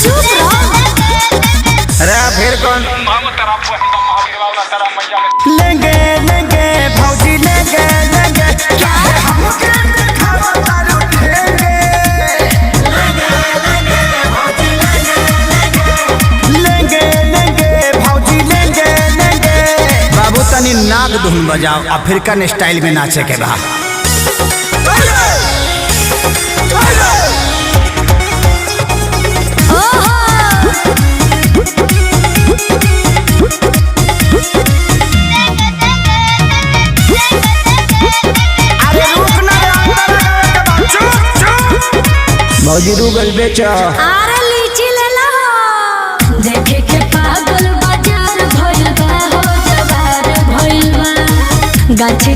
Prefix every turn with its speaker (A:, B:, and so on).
A: चुप
B: अरे फिर कौन
C: लेंगे लेंगे भौजी लेंगे लेंगे क्या है हमके दिखावा तारू ठेंगे लेंगे लेंगे भौजी लेंगे लेंगे।
B: बाबू तनी नाक धुन बजाओ अफ्रीकन स्टाइल में नाचे के बा। भौजी रूगल बेचो
A: अरे लीची ले लो देखे के पागल बाजार भइल बा हो जवार भइल बा गाछी